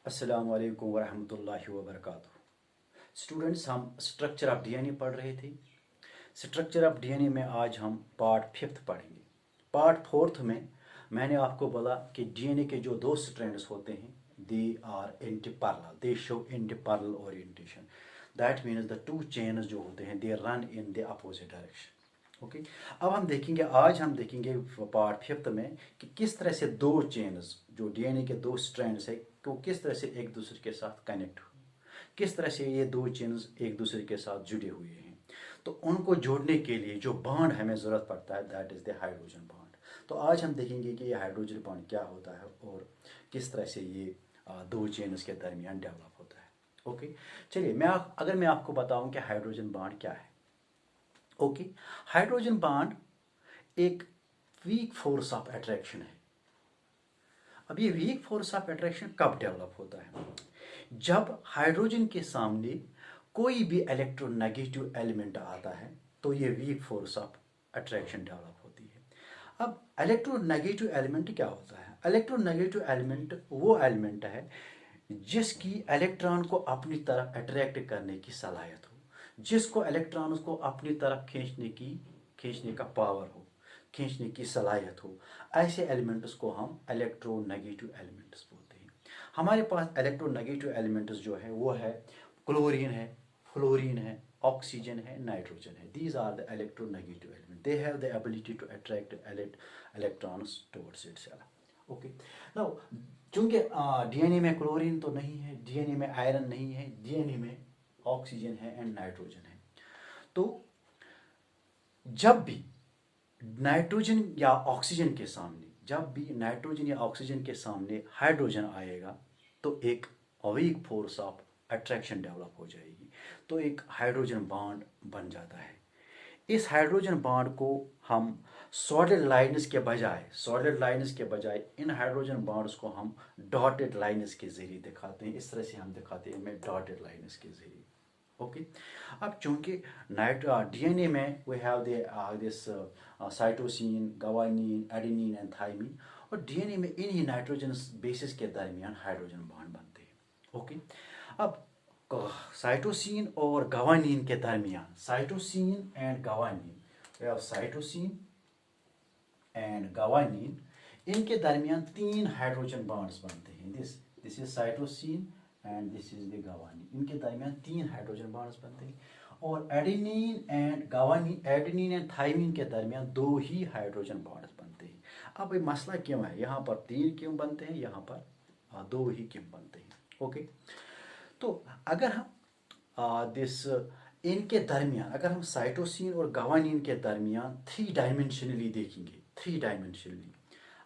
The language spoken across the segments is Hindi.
अस्सलाम वालेकुम वरहमतुल्लाहि वबरकातुहू। स्टूडेंट्स, हम स्ट्रक्चर ऑफ डीएनए पढ़ रहे थे। स्ट्रक्चर ऑफ डीएनए में आज हम पार्ट फिफ्थ पढ़ेंगे। पार्ट फोर्थ में मैंने आपको बोला कि डीएनए के जो दो स्ट्रैंड्स होते हैं they are antiparallel, they show antiparallel orientation. That means the two chains जो होते हैं they run in the opposite direction. Okay, अब हम देखेंगे, आज हम देखेंगे पार्ट फिफ्थ में कि किस तरह से दो चेन्स जो डीएनए के दो स्ट्रैंड्स है वो किस तरह से एक दूसरे के साथ कनेक्ट हुए, किस तरह से ये दो चेन्स एक दूसरे के साथ जुड़े हुए हैं। तो उनको जोड़ने के लिए जो बॉन्ड हमें ज़रूरत पड़ता है that is the hydrogen bond. तो आज हम देखेंगे कि ये हाइड्रोजन बॉन्ड क्या होता है और किस तरह से ये दो चेन्स के दरमियान डेवलप होता है। ओके, चलिए अगर मैं आपको बताऊं कि हाइड्रोजन बॉन्ड क्या है। ओके, हाइड्रोजन बॉन्ड एक वीक फोर्स ऑफ अट्रैक्शन है। अब ये वीक फोर्स ऑफ अट्रैक्शन कब डेवलप होता है? जब हाइड्रोजन के सामने कोई भी इलेक्ट्रोनेगेटिव एलिमेंट आता है तो ये weak force of attraction develop होती है। अब इलेक्ट्रोनेगेटिव एलिमेंट क्या होता है? इलेक्ट्रोनेगेटिव एलिमेंट वो एलिमेंट है जिसकी इलेक्ट्रॉन को अपनी तरफ अट्रैक्ट करने की सलाहियत हो, जिसको इलेक्ट्रॉन को अपनी तरफ खींचने का पावर हो, खींचने की सलाहियत हो। ऐसे एलिमेंट्स को हम इलेक्ट्रोनेगेटिव एलिमेंट्स बोलते हैं। हमारे पास इलेक्ट्रोनेगेटिव एलिमेंट्स जो है वो है क्लोरीन है, फ्लोरीन है, ऑक्सीजन है, नाइट्रोजन है। These are the electronegative element, they have the ability to attract electrons towards itself. Okay, now चूंकि डीएनए में क्लोरीन तो नहीं है, डीएनए में आयरन नहीं है, डीएनए में ऑक्सीजन है एंड नाइट्रोजन है। तो जब भी नाइट्रोजन या ऑक्सीजन के सामने जब भी नाइट्रोजन या ऑक्सीजन के सामने हाइड्रोजन आएगा तो एक weak force of attraction develop हो जाएगी, तो एक हाइड्रोजन बॉन्ड बन जाता है। इस हाइड्रोजन बॉन्ड को हम सॉलिड लाइन्स के बजाय इन हाइड्रोजन बॉन्ड्स को हम डॉटेड लाइन्स के जरिए दिखाते हैं। इस तरह से हम दिखाते हैं में डॉटेड लाइन्स के जरिए। ओके, अब चूंकि डीएनए में we have this cytosine, guanine, adenine and thymine, और डीएनए में इन्हीं नाइट्रोजन बेसिस के दरमियान हाइड्रोजन बॉन्ड बनते हैं। ओके, अब साइटोसिन और गवानीन के दरमियान, साइटोसिन एंड गवानीन, इनके दरमियान तीन हाइड्रोजन बॉन्ड्स बनते हैं। This is cytosine and this is the guanine. इनके दरमियान तीन हाइड्रोजन बॉन्ड्स बनते हैं। और एडेनिन एंड थाइमिन के दरमियान दो ही हाइड्रोजन बॉन्ड्स बनते हैं। अब ये मसला क्यों है, यहाँ पर तीन क्यों बनते हैं, यहाँ पर दो ही क्यों बनते हैं? ओके, तो अगर हम इनके दरमियान अगर हम साइटोसिन और गवानीन के दरमियान थ्री डायमेंशनली देखेंगे,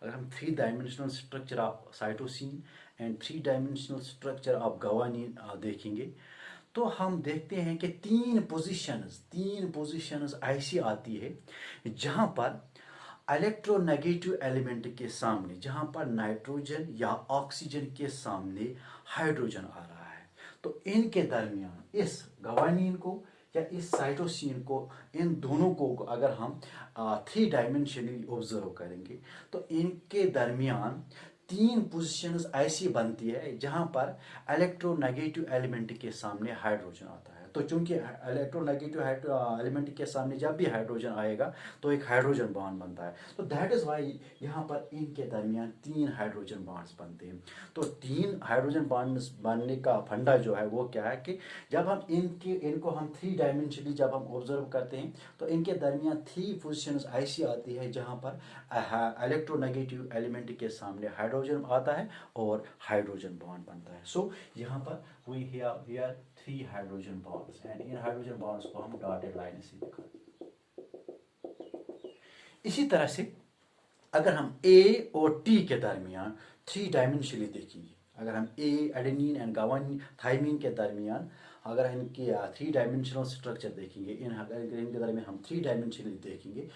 अगर हम three dimensional structure of cytosine and three dimensional structure of guanine देखेंगे तो हम देखते हैं कि तीन पोजीशंस ऐसी आती है जहां पर इलेक्ट्रोनेगेटिव एलिमेंट के सामने, जहां पर नाइट्रोजन या ऑक्सीजन के सामने हाइड्रोजन आ रहा है, तो इनके दरमियान इस गवानीन को या इस साइटोसिन को, इन दोनों को अगर हम थ्री डायमेंशनली ऑब्जर्व करेंगे तो इनके दरमियान तीन पोजीशंस ऐसी बनती है जहां पर इलेक्ट्रोनेगेटिव एलिमेंट के सामने हाइड्रोजन आता है। तो चूंकि इलेक्ट्रोनेगेटिव एलिमेंट के सामने जब भी हाइड्रोजन आएगा तो एक हाइड्रोजन बॉन्ड बनता है। तो दैट इज वाई यहाँ पर इनके दरमियान तीन हाइड्रोजन बॉन्ड्स बनते हैं। तो तीन हाइड्रोजन बॉन्ड्स बनने का फंडा जो है वो क्या है कि जब हम इनको हम थ्री डायमेंशनली जब हम ऑब्जर्व करते हैं तो इनके दरमियान थ्री पोजिशंस ऐसी आती है जहाँ पर इलेक्ट्रोनेगेटिव एलिमेंट के सामने हाइड्रोजन आता है और हाइड्रोजन बॉन्ड बनता है। सो यहाँ पर we have here three hydrogen bonds and in hydrogen bonds को हम डॉटेड लाइन से दिखाते हैं। इसी तरह से अगर हम ए और टी के दरमियान थ्री डायमेंशनली देखेंगे, अगर हम एडेनिन एंड गवानीन थाइमिन के दरमियान अगर इनके थ्री डायमेंशनल स्ट्रक्चर देखेंगे, इनके दरमियान हम थ्री डायमेंशनली देखेंगे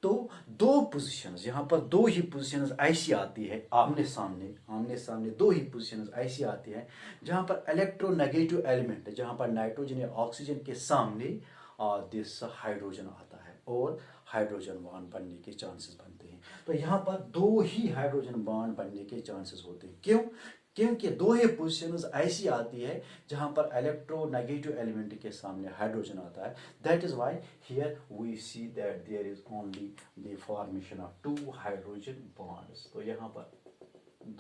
तो दो पोजीशंस, यहाँ पर दो ही पोजीशंस ऐसी आती है आमने सामने दो ही पोजीशंस ऐसी आती है जहाँ पर इलेक्ट्रोनेगेटिव एलिमेंट, जहाँ पर नाइट्रोजन या ऑक्सीजन के सामने दिस हाइड्रोजन आता है और हाइड्रोजन बॉन्ड बनने के चांसेस बनते हैं। तो यहाँ पर दो ही हाइड्रोजन बॉन्ड बनने के चांसेस होते हैं। क्यों? क्योंकि दो ही पोजिशंस ऐसी आती है जहां पर इलेक्ट्रोनेगेटिव एलिमेंट के सामने हाइड्रोजन आता है. That is why here we see that there is only the formation of two hydrogen bonds. तो यहाँ पर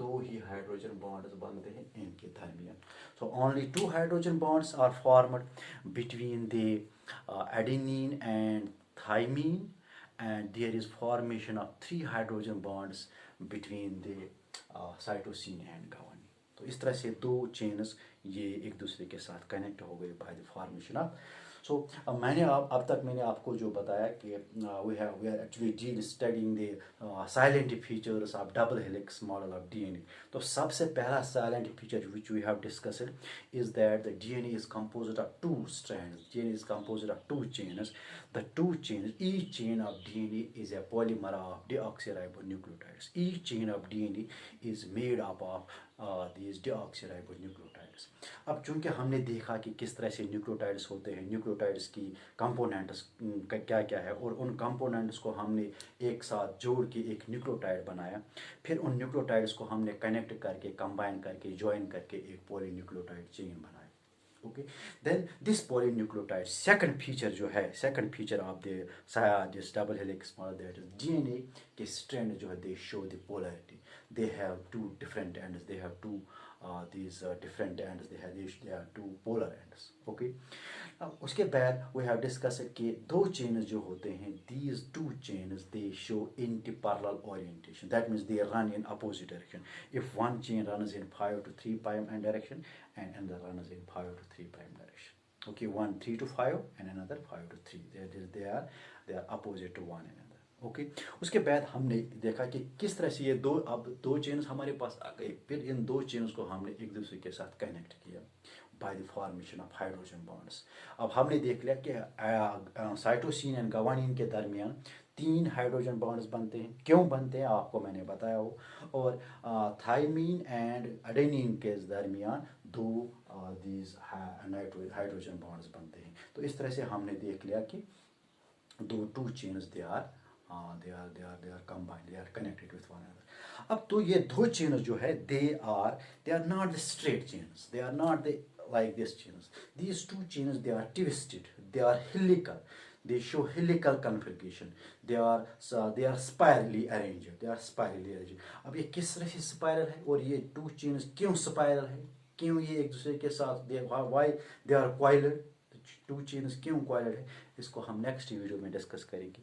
दो ही हाइड्रोजन बॉन्ड्स बनते हैं इनके दरमियान. So only two hydrogen bonds are formed between the adenine and thymine, and there is formation of three hydrogen bonds between the cytosine and guanine. तो इस तरह से दो चेन्स ये एक दूसरे के साथ कनेक्ट हो गए by the formation of. So मैंने अब तक मैंने आपको जो बताया कि we are actually studying the salient features of double helix model of DNA. तो सबसे पहला salient feature which we have discussed is that the DNA is composed of two strands. DNA is composed of two chains. The two chains, each chain of DNA is a polymer of deoxyribonucleotides. Each chain of DNA is made up of these deoxyribonucleotides. अब चूंकि हमने देखा कि किस तरह से न्यूक्लियोटाइड्स होते हैं, न्यूक्लियोटाइड्स की कंपोनेंट्स का क्या क्या है, और उन कंपोनेंट्स को हमने एक साथ जोड़ के एक न्यूक्लियोटाइड बनाया. फिर उन न्यूक्लियोटाइड्स को हमने कनेक्ट करके, कंबाइन करके, ज्वाइन करके एक पॉलीन्यूक्लियोटाइड चेन बनाया. Okay, then this polynucleotide second feature जो है, second feature of the this double helix model, that is DNA के strand जो है they show the polarity. They have two different ends. They have two these different ends. They are two polar ends. Okay. उसके बाद we have discussed कि दो chains जो होते हैं, these two chains they show anti-parallel orientation. That means they run in opposite direction. If one chain runs in 5 to 3 prime direction and another runs in 5 to 3 prime direction. Okay, one 3 to 5 and another 5 to 3. They are opposite to one another. Okay. उसके बाद हमने देखा कि किस तरह से ये अब दो चेन्स हमारे पास आ गए. फिर इन दो चेन्स को हमने एक दूसरे के साथ कनेक्ट किया bye the formation of hydrogen bonds. अब हमने देख लिया कि साइटोसिन एंड गवानीन के दरमियान 3 हाइड्रोजन बॉन्ड्स बनते हैं. क्यों बनते हैं आपको मैंने बताया हो. और थाइमीन एंड एडेनिन के दरमियान 2 these हाइड्रोजन बॉन्ड्स बनते हैं. तो इस तरह से हमने देख लिया कि दो to chains they are combined, they are connected with one another. अब तो ये दो चेन्स जो है they are not the straight chains. They are not the like this chains. These two chains they are twisted. They are helical. They show helical configuration. They are spirally arranged. They are spirally arranged. अब ये किस तरह से स्पाइरल है और ये टू चेन्स क्यों स्पाइरल है, क्यों ये एक दूसरे के साथ why they are coiled, to chains क्यों coiled है, इसको हम नेक्स्ट वीडियो में डिस्कस करेंगे.